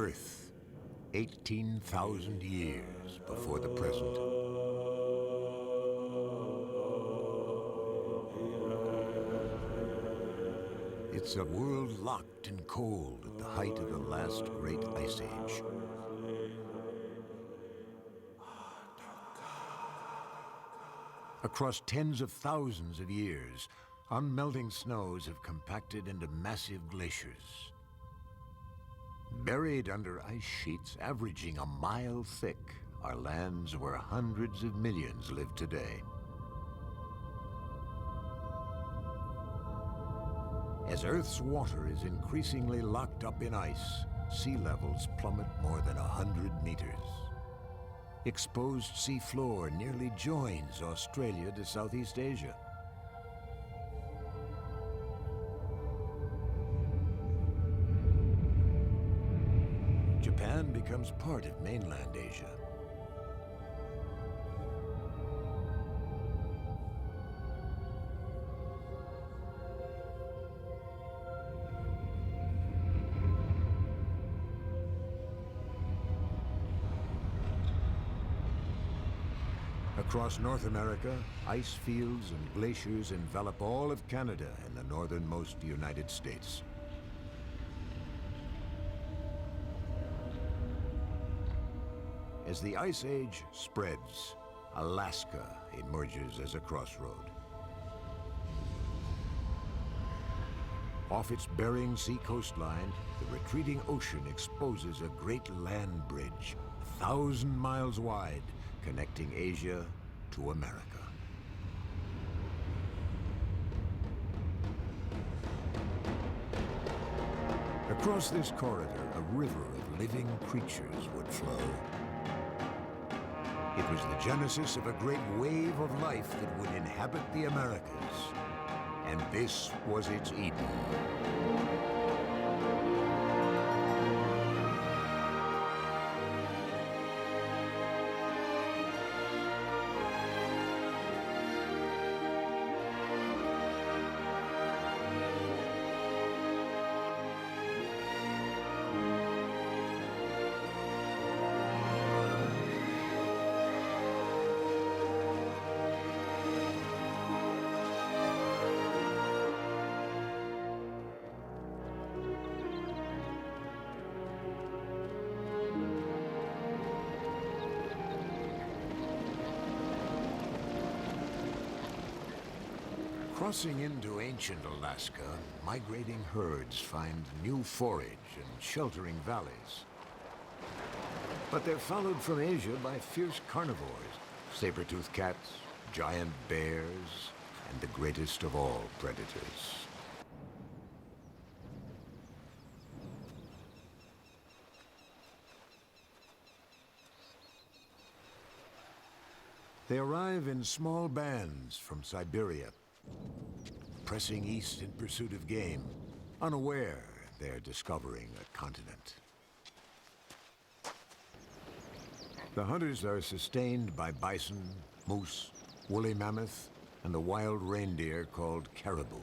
Earth, 18,000 years before the present. It's a world locked and cold at the height of the last great ice age. Across tens of thousands of years, unmelting snows have compacted into massive glaciers. Buried under ice sheets averaging a mile thick are lands where hundreds of millions live today. As Earth's water is increasingly locked up in ice, sea levels plummet more than 100 meters. Exposed seafloor nearly joins Australia to Southeast Asia. Japan becomes part of mainland Asia. Across North America, ice fields and glaciers envelop all of Canada and the northernmost United States. As the Ice Age spreads, Alaska emerges as a crossroad. Off its Bering Sea coastline, the retreating ocean exposes a great land bridge, 1,000 miles wide, connecting Asia to America. Across this corridor, a river of living creatures would flow. It was the genesis of a great wave of life that would inhabit the Americas. And this was its Eden. Crossing into ancient Alaska, migrating herds find new forage and sheltering valleys. But they're followed from Asia by fierce carnivores, saber-toothed cats, giant bears, and the greatest of all predators. They arrive in small bands from Siberia, pressing east in pursuit of game, unaware they're discovering a continent. The hunters are sustained by bison, moose, woolly mammoth, and the wild reindeer called caribou.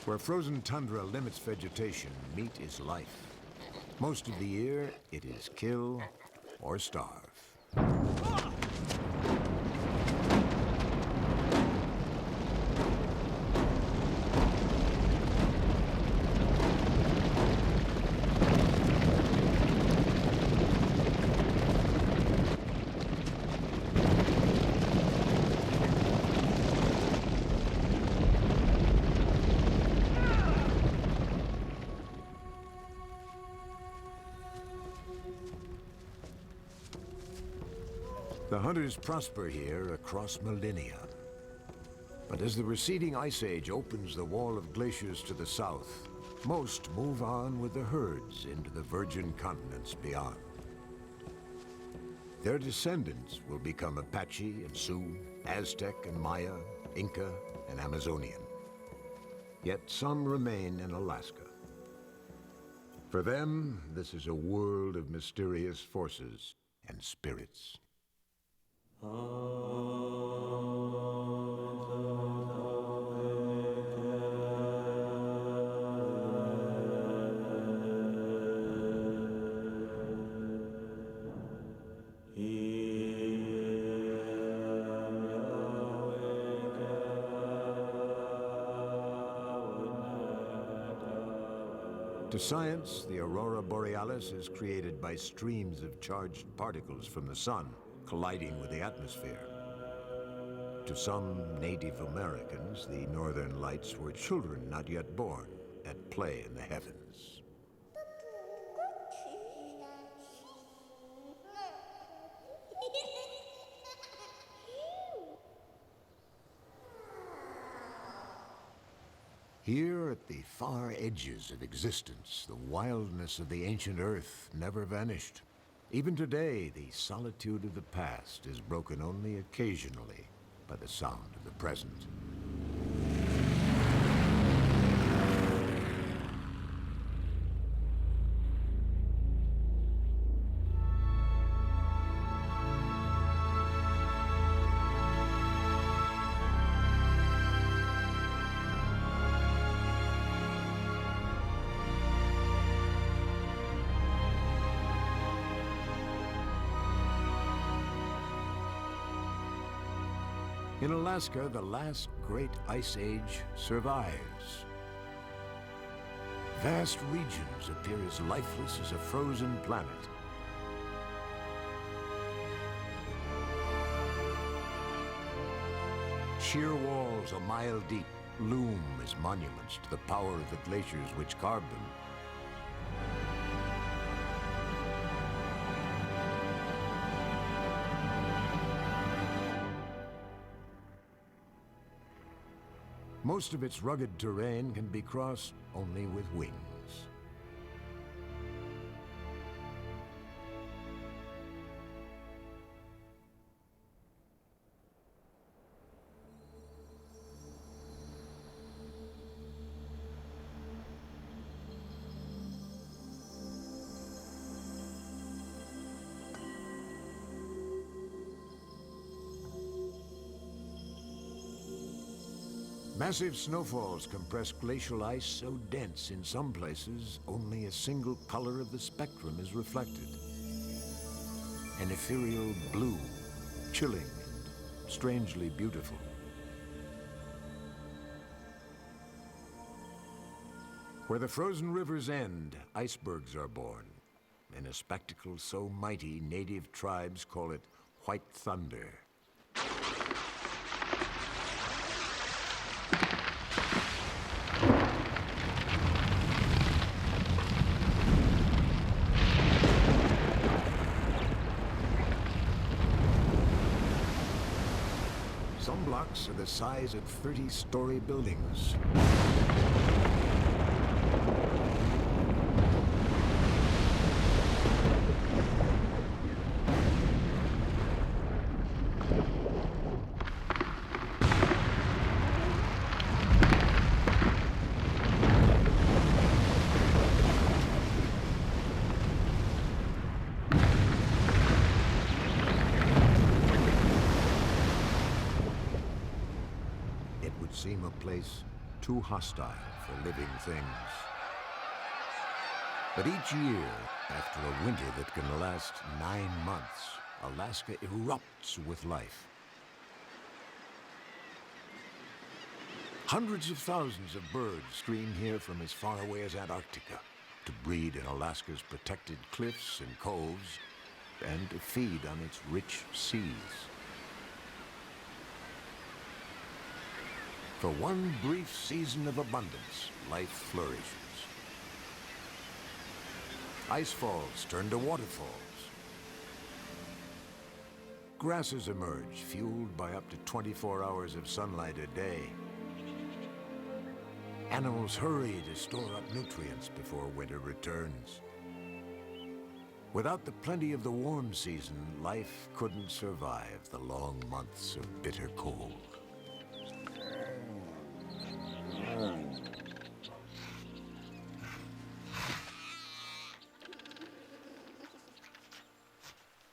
Where frozen tundra limits vegetation, meat is life. Most of the year, it is kill or starve. The hunters prosper here across millennia. But as the receding ice age opens the wall of glaciers to the south, most move on with the herds into the virgin continents beyond. Their descendants will become Apache and Sioux, Aztec and Maya, Inca and Amazonian. Yet some remain in Alaska. For them, this is a world of mysterious forces and spirits. To science, the aurora borealis is created by streams of charged particles from the sun colliding with the atmosphere. To some Native Americans, the northern lights were children not yet born at play in the heavens. Here at the far edges of existence, the wildness of the ancient Earth never vanished. Even today, the solitude of the past is broken only occasionally by the sound of the present. In Alaska, the last great ice age survives. Vast regions appear as lifeless as a frozen planet. Sheer walls a mile deep loom as monuments to the power of the glaciers which carved them. Most of its rugged terrain can be crossed only with wings. Massive snowfalls compress glacial ice so dense in some places, only a single color of the spectrum is reflected. An ethereal blue, chilling and strangely beautiful. Where the frozen rivers end, icebergs are born. In a spectacle so mighty, native tribes call it white thunder. Some blocks are the size of 30-story buildings. Seem a place too hostile for living things. But each year, after a winter that can last 9 months, Alaska erupts with life. Hundreds of thousands of birds stream here from as far away as Antarctica to breed in Alaska's protected cliffs and coves and to feed on its rich seas. For one brief season of abundance, life flourishes. Ice falls turn to waterfalls. Grasses emerge, fueled by up to 24 hours of sunlight a day. Animals hurry to store up nutrients before winter returns. Without the plenty of the warm season, life couldn't survive the long months of bitter cold.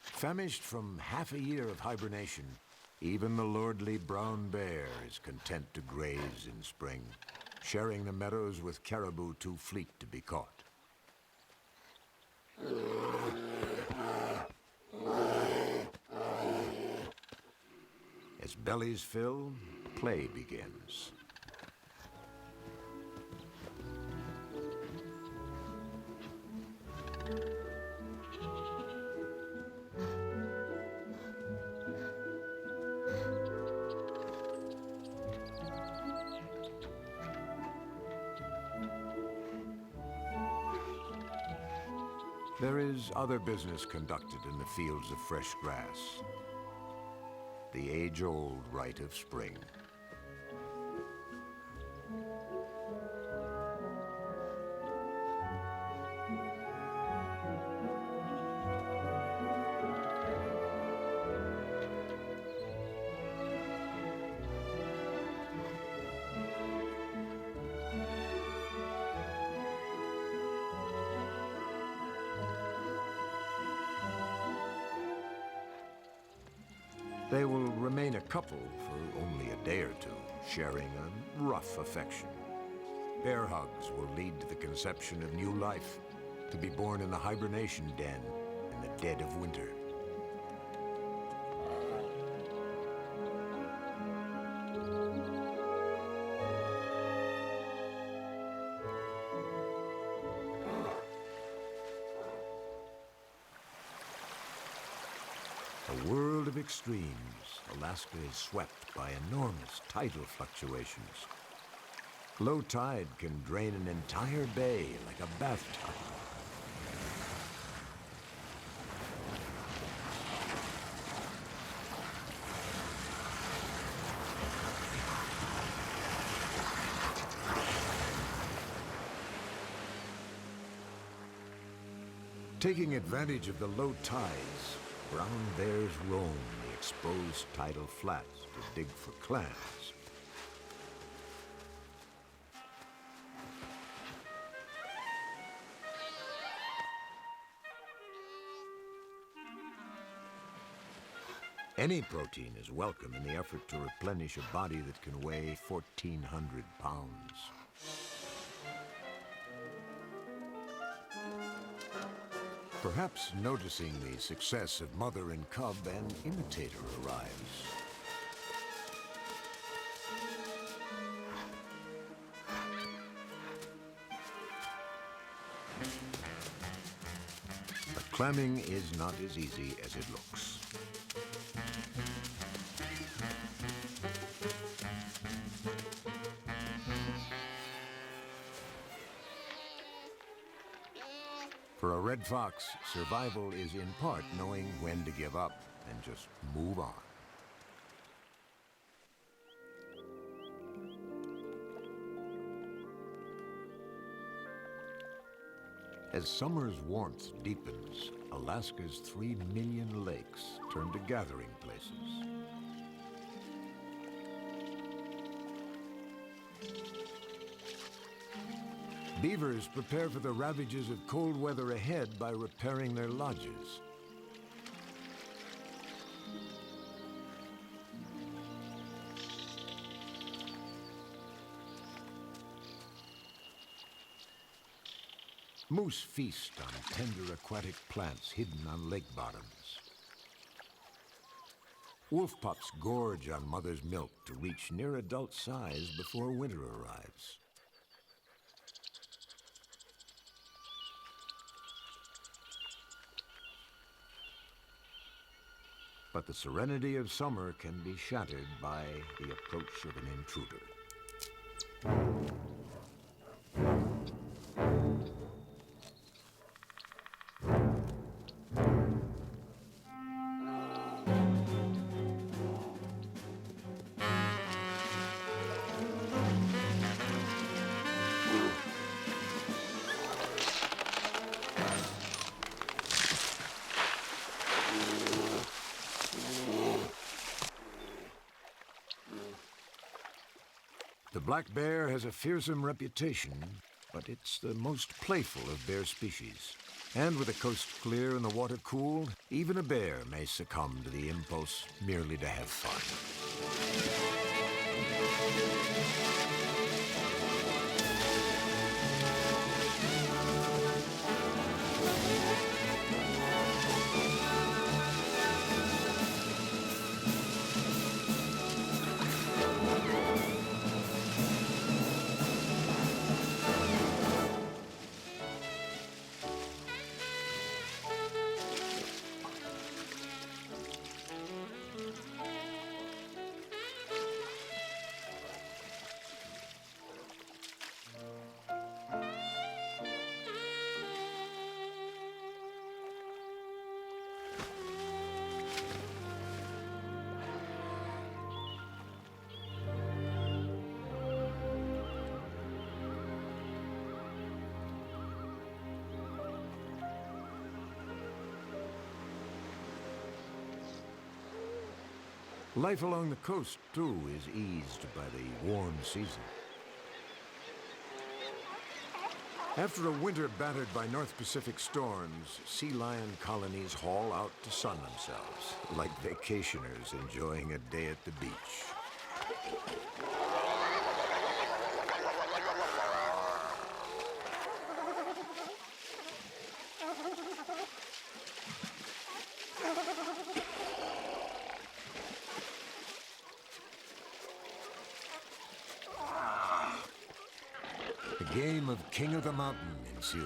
Famished from half a year of hibernation, even the lordly brown bear is content to graze in spring, sharing the meadows with caribou too fleet to be caught. As bellies fill, play begins. There is other business conducted in the fields of fresh grass. The age-old rite of spring. They will remain a couple for only a day or two, sharing a rough affection. Bear hugs will lead to the conception of new life, to be born in the hibernation den in the dead of winter. A world of extremes, Alaska is swept by enormous tidal fluctuations. Low tide can drain an entire bay like a bathtub. Taking advantage of the low tides, brown bears roam the exposed tidal flats to dig for clams. Any protein is welcome in the effort to replenish a body that can weigh 1,400 pounds. Perhaps noticing the success of mother and cub, an imitator arrives. But clamming is not as easy as it looks. For a red fox, survival is in part knowing when to give up and just move on. As summer's warmth deepens, Alaska's 3 million lakes turn to gathering places. Beavers prepare for the ravages of cold weather ahead by repairing their lodges. Moose feast on tender aquatic plants hidden on lake bottoms. Wolf pups gorge on mother's milk to reach near adult size before winter arrives. But the serenity of summer can be shattered by the approach of an intruder. The black bear has a fearsome reputation, but it's the most playful of bear species. And with the coast clear and the water cool, even a bear may succumb to the impulse merely to have fun. Life along the coast, too, is eased by the warm season. After a winter battered by North Pacific storms, sea lion colonies haul out to sun themselves, like vacationers enjoying a day at the beach. The game of King of the Mountain ensues.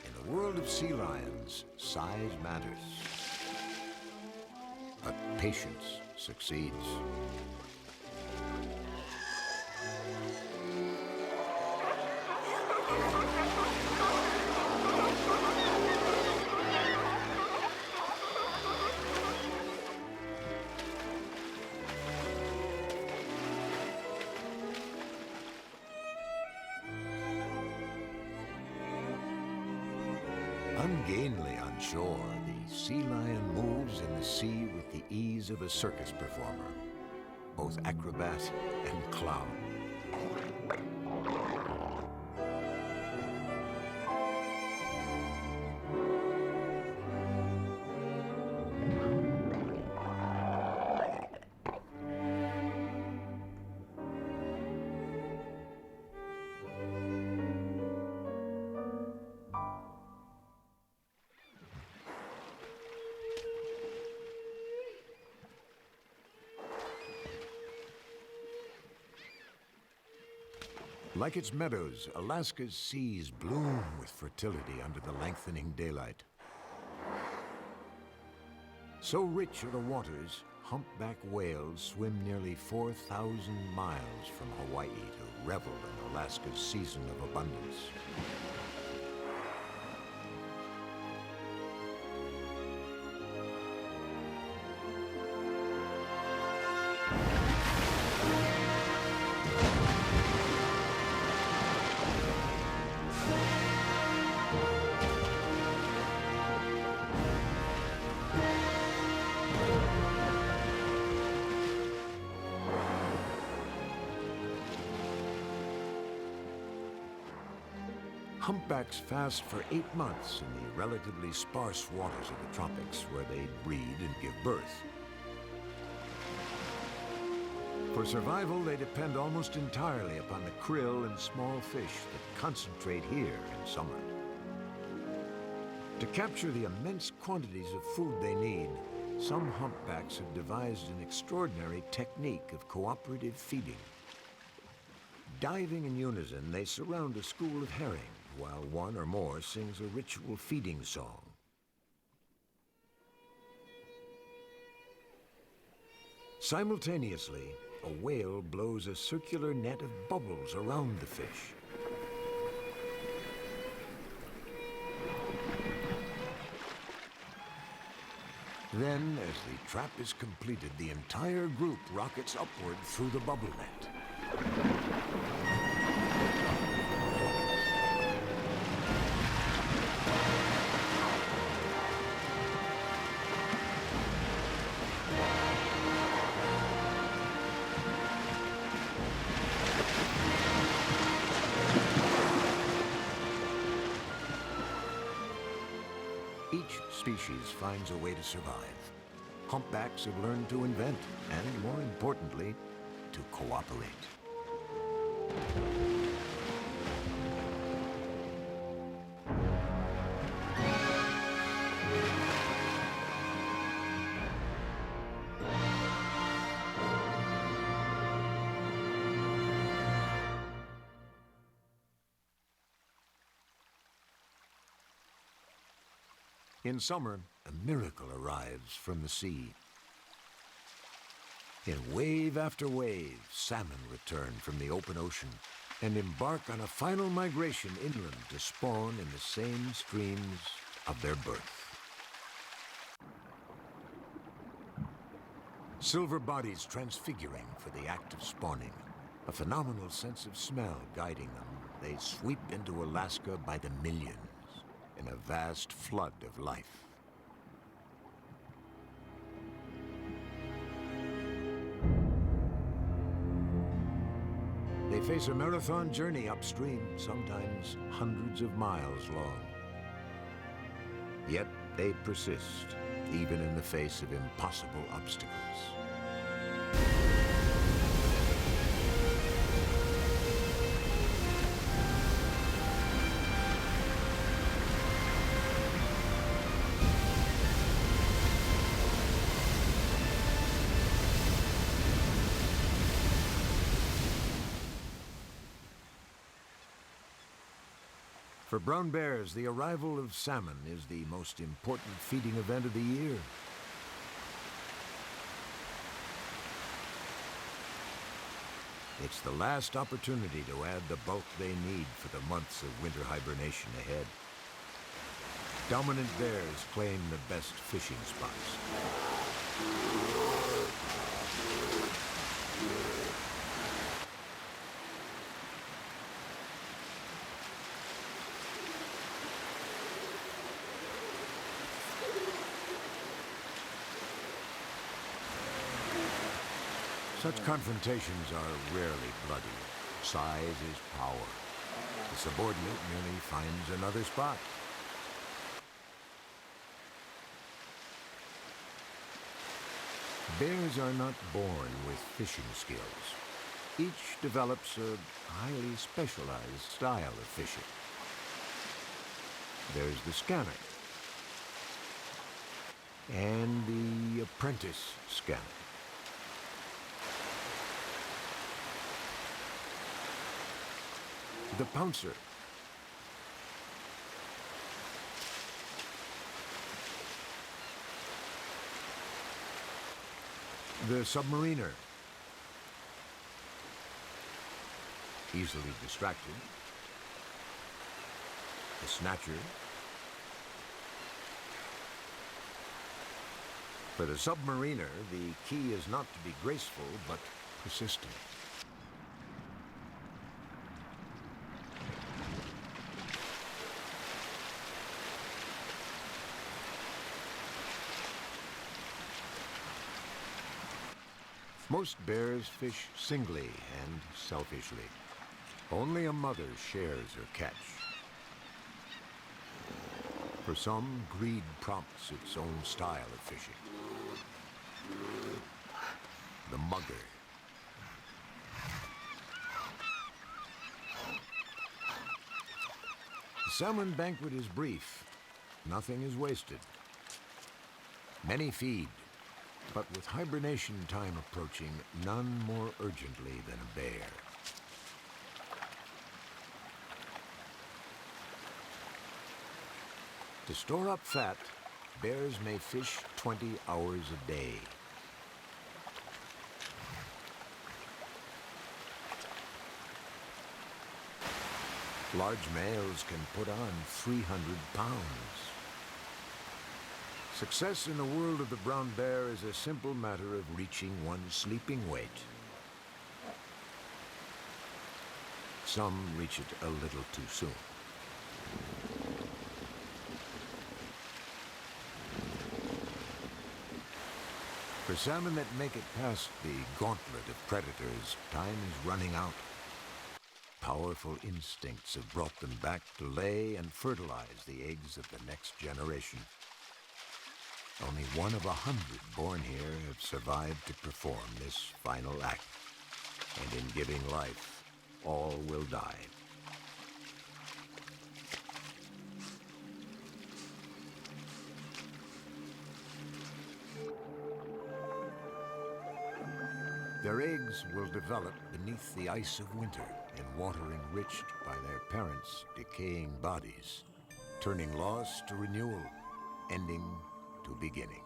In a world of sea lions, size matters. But patience succeeds. Ungainly on shore, the sea lion moves in the sea with the ease of a circus performer, both acrobat and clown. Like its meadows, Alaska's seas bloom with fertility under the lengthening daylight. So rich are the waters, humpback whales swim nearly 4,000 miles from Hawaii to revel in Alaska's season of abundance. Humpbacks fast for 8 months in the relatively sparse waters of the tropics where they breed and give birth. For survival, they depend almost entirely upon the krill and small fish that concentrate here in summer. To capture the immense quantities of food they need, some humpbacks have devised an extraordinary technique of cooperative feeding. Diving in unison, they surround a school of herring, while one or more sings a ritual feeding song. Simultaneously, a whale blows a circular net of bubbles around the fish. Then, as the trap is completed, the entire group rockets upward through the bubble net. Each species finds a way to survive. Humpbacks have learned to invent, and more importantly, to cooperate. In summer, a miracle arrives from the sea. In wave after wave, salmon return from the open ocean and embark on a final migration inland to spawn in the same streams of their birth. Silver bodies transfiguring for the act of spawning, A phenomenal sense of smell guiding them, they sweep into Alaska by the millions in a vast flood of life. They face a marathon journey upstream, sometimes hundreds of miles long. Yet they persist, even in the face of impossible obstacles. For brown bears, the arrival of salmon is the most important feeding event of the year. It's the last opportunity to add the bulk they need for the months of winter hibernation ahead. Dominant bears claim the best fishing spots. Such confrontations are rarely bloody. Size is power. The subordinate merely finds another spot. Bears are not born with fishing skills. Each develops a highly specialized style of fishing. There's the scanner and the apprentice scanner. The pouncer. The submariner. Easily distracted. The snatcher. For the submariner, the key is not to be graceful, but persistent. Most bears fish singly and selfishly. Only a mother shares her catch. For some, greed prompts its own style of fishing. The mugger. The salmon banquet is brief. Nothing is wasted. Many feed. But with hibernation time approaching, none more urgently than a bear. To store up fat, bears may fish 20 hours a day. Large males can put on 300 pounds. Success in the world of the brown bear is a simple matter of reaching one's sleeping weight. Some reach it a little too soon. For salmon that make it past the gauntlet of predators, time is running out. Powerful instincts have brought them back to lay and fertilize the eggs of the next generation. Only one of 100 born here have survived to perform this final act. And in giving life, all will die. Their eggs will develop beneath the ice of winter in water enriched by their parents' decaying bodies, turning loss to renewal, ending to beginning.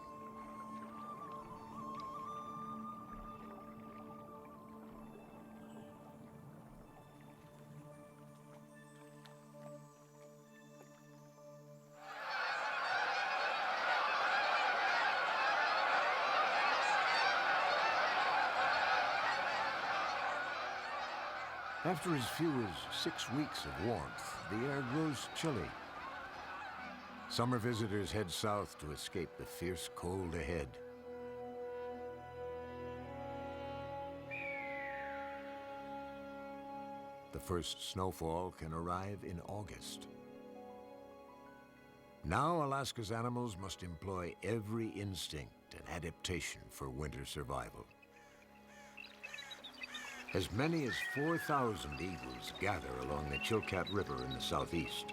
After as few as 6 weeks of warmth, the air grows chilly. Summer visitors head south to escape the fierce cold ahead. The first snowfall can arrive in August. Now Alaska's animals must employ every instinct and adaptation for winter survival. As many as 4,000 eagles gather along the Chilkat River in the southeast,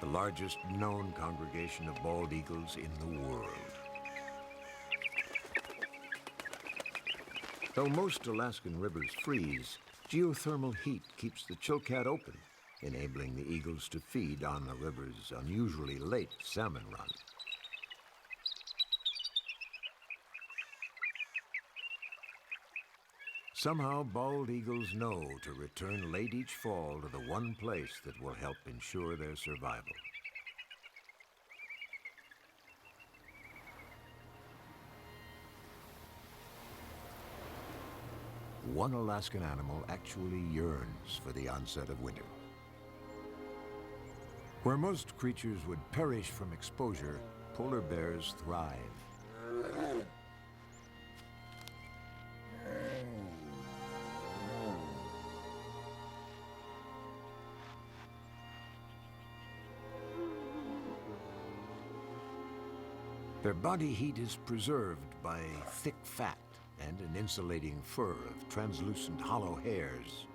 the largest known congregation of bald eagles in the world. Though most Alaskan rivers freeze, geothermal heat keeps the Chilkat open, enabling the eagles to feed on the river's unusually late salmon run. Somehow, bald eagles know to return late each fall to the one place that will help ensure their survival. One Alaskan animal actually yearns for the onset of winter. Where most creatures would perish from exposure, polar bears thrive. Their body heat is preserved by thick fat and an insulating fur of translucent hollow hairs.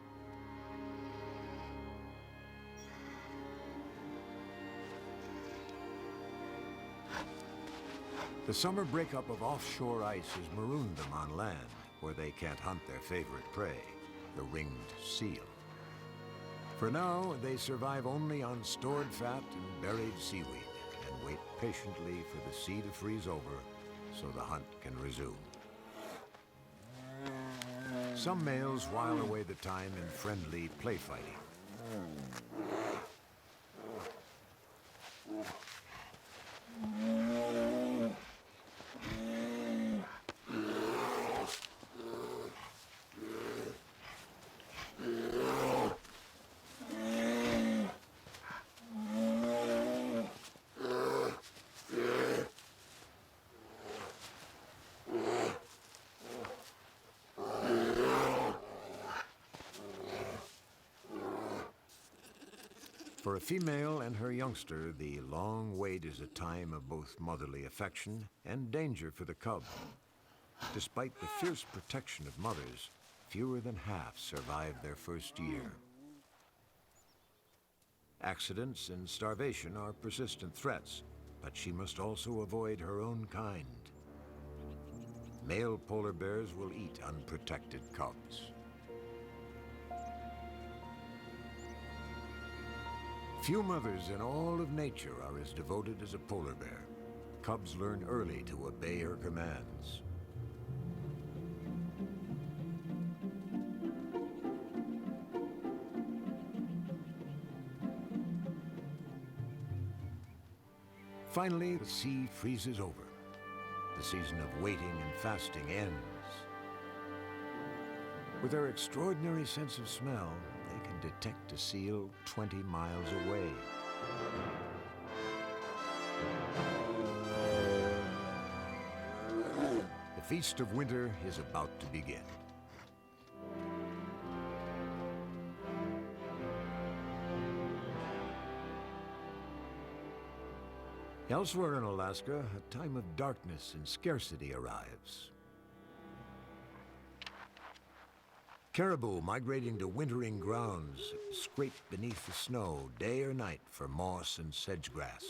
The summer breakup of offshore ice has marooned them on land, where they can't hunt their favorite prey, the ringed seal. For now, they survive only on stored fat and buried seaweed, and wait patiently for the sea to freeze over so the hunt can resume. Some males while away the time in friendly play fighting. For a female and her youngster, the long wait is a time of both motherly affection and danger for the cub. Despite the fierce protection of mothers, fewer than half survive their first year. Accidents and starvation are persistent threats, but she must also avoid her own kind. Male polar bears will eat unprotected cubs. Few mothers in all of nature are as devoted as a polar bear. Cubs learn early to obey her commands. Finally, the sea freezes over. The season of waiting and fasting ends. With their extraordinary sense of smell, they can detect a seal 20 miles away. The feast of winter is about to begin. Elsewhere in Alaska, a time of darkness and scarcity arrives. Caribou migrating to wintering grounds scrape beneath the snow day or night for moss and sedge grass.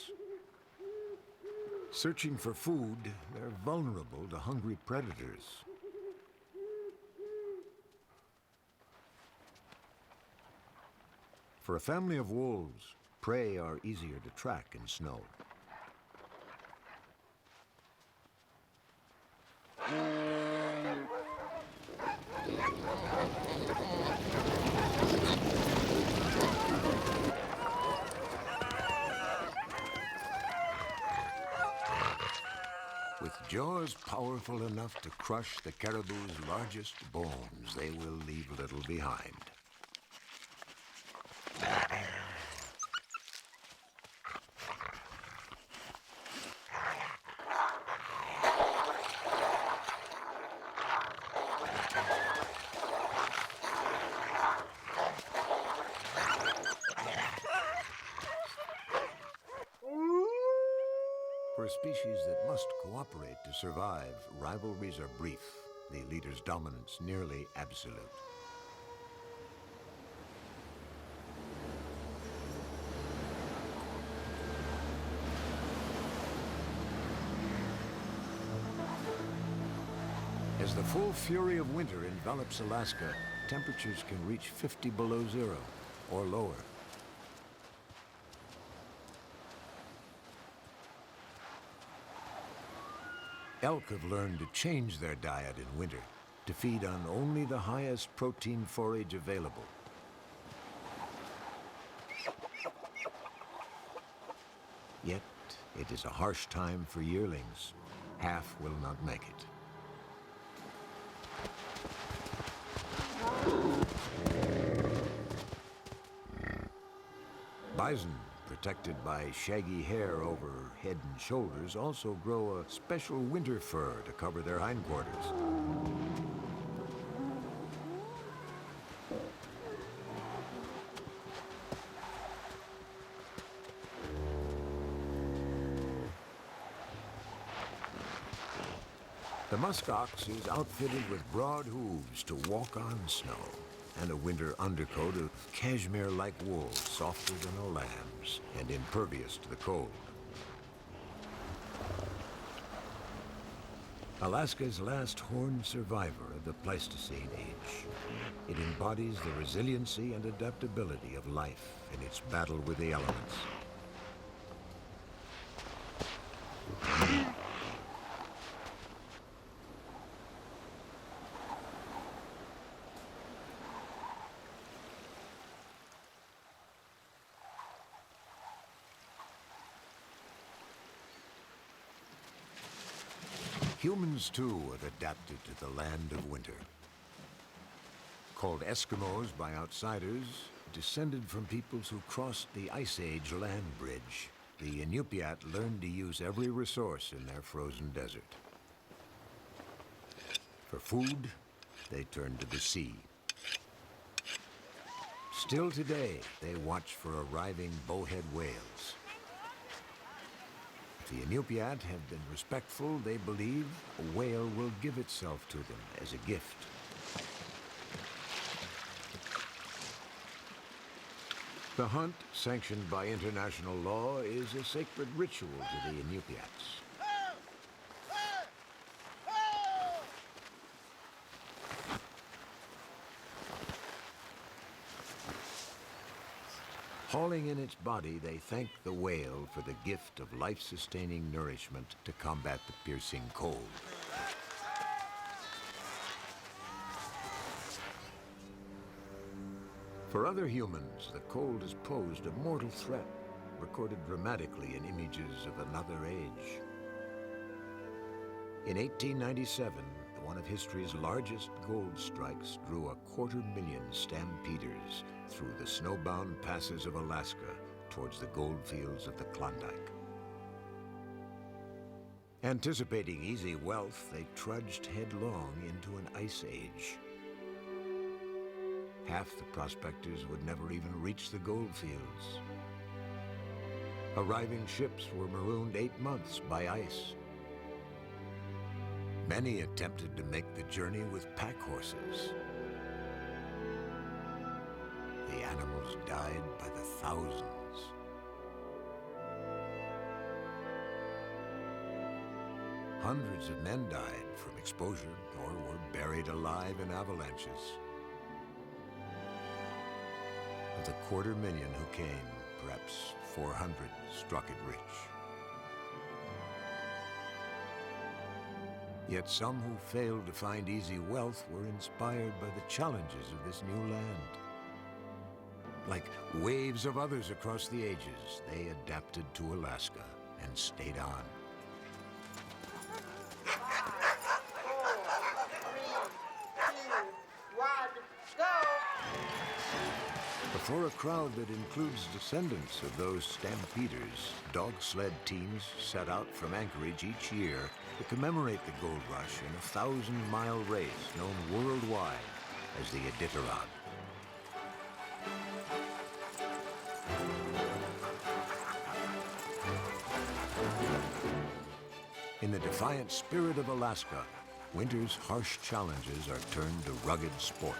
Searching for food, they're vulnerable to hungry predators. For a family of wolves, prey are easier to track in snow. With jaws powerful enough to crush the caribou's largest bones, they will leave little behind. For a species that must cooperate to survive, rivalries are brief, the leader's dominance nearly absolute. As the full fury of winter envelops Alaska, temperatures can reach 50 below zero or lower. Elk have learned to change their diet in winter to feed on only the highest protein forage available. Yet, it is a harsh time for yearlings. Half will not make it. Bison, protected by shaggy hair over head and shoulders, also grow a special winter fur to cover their hindquarters. The musk ox is outfitted with broad hooves to walk on snow, and a winter undercoat of cashmere-like wool, softer than a lamb's and impervious to the cold. Alaska's last horned survivor of the Pleistocene age. It embodies the resiliency and adaptability of life in its battle with the elements. Humans, too, have adapted to the land of winter. Called Eskimos by outsiders, descended from peoples who crossed the Ice Age land bridge, the Inupiat learned to use every resource in their frozen desert. For food, they turned to the sea. Still today, they watch for arriving bowhead whales. If the Inupiat have been respectful, they believe a whale will give itself to them as a gift. The hunt, sanctioned by international law, is a sacred ritual to the Inupiats. Hauling in its body, they thank the whale for the gift of life-sustaining nourishment to combat the piercing cold. For other humans, the cold has posed a mortal threat, recorded dramatically in images of another age. In 1897, one of history's largest gold strikes drew 250,000 stampeders through the snowbound passes of Alaska towards the gold fields of the Klondike. Anticipating easy wealth, they trudged headlong into an ice age. Half the prospectors would never even reach the gold fields. Arriving ships were marooned 8 months by ice. Many attempted to make the journey with pack horses. The animals died by the thousands. Hundreds of men died from exposure or were buried alive in avalanches. Of the 250,000 who came, perhaps 400 struck it rich. Yet some who failed to find easy wealth were inspired by the challenges of this new land. Like waves of others across the ages, they adapted to Alaska and stayed on. 5, 4, 3, 2, 1, go! Before a crowd that includes descendants of those stampeders, dog sled teams set out from Anchorage each year to commemorate the gold rush in a 1,000-mile race known worldwide as the Iditarod. In the defiant spirit of Alaska, winter's harsh challenges are turned to rugged sport.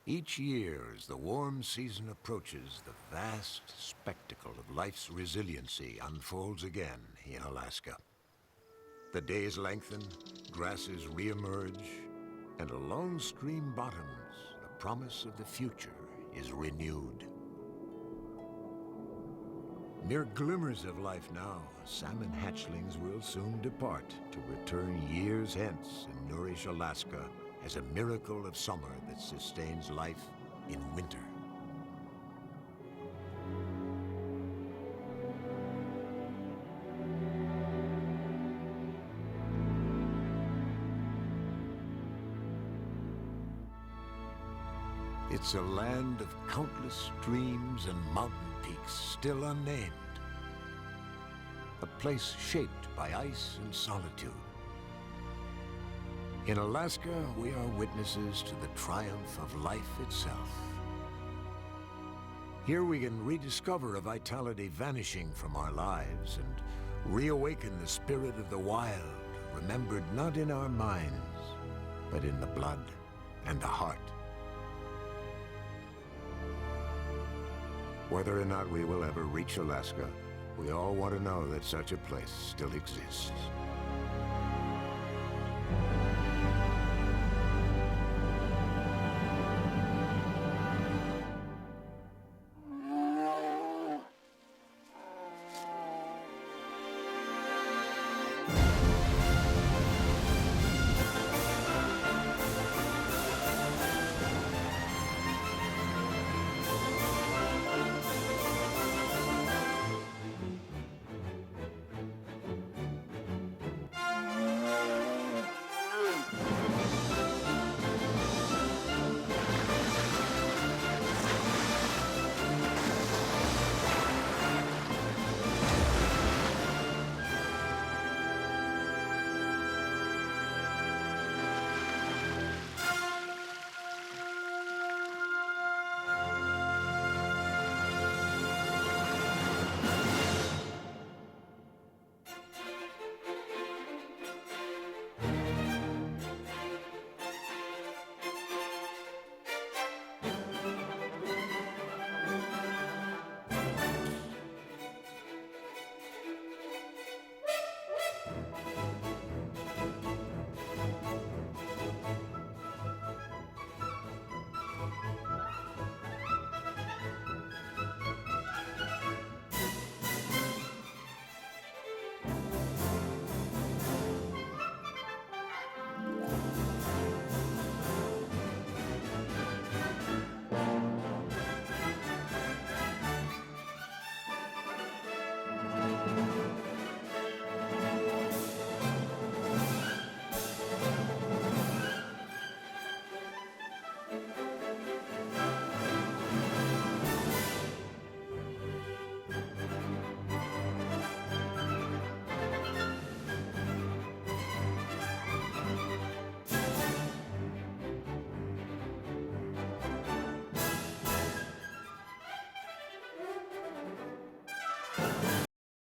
Each year, as the warm season approaches, the vast spectacle of life's resiliency unfolds again in Alaska. The days lengthen, grasses reemerge, and along stream bottoms, the promise of the future is renewed. Mere glimmers of life now, salmon hatchlings will soon depart to return years hence and nourish Alaska as a miracle of summer that sustains life in winter. It's a land of countless streams and mountain peaks still unnamed. A place shaped by ice and solitude. In Alaska, we are witnesses to the triumph of life itself. Here we can rediscover a vitality vanishing from our lives and reawaken the spirit of the wild, remembered not in our minds, but in the blood and the heart. Whether or not we will ever reach Alaska, we all want to know that such a place still exists.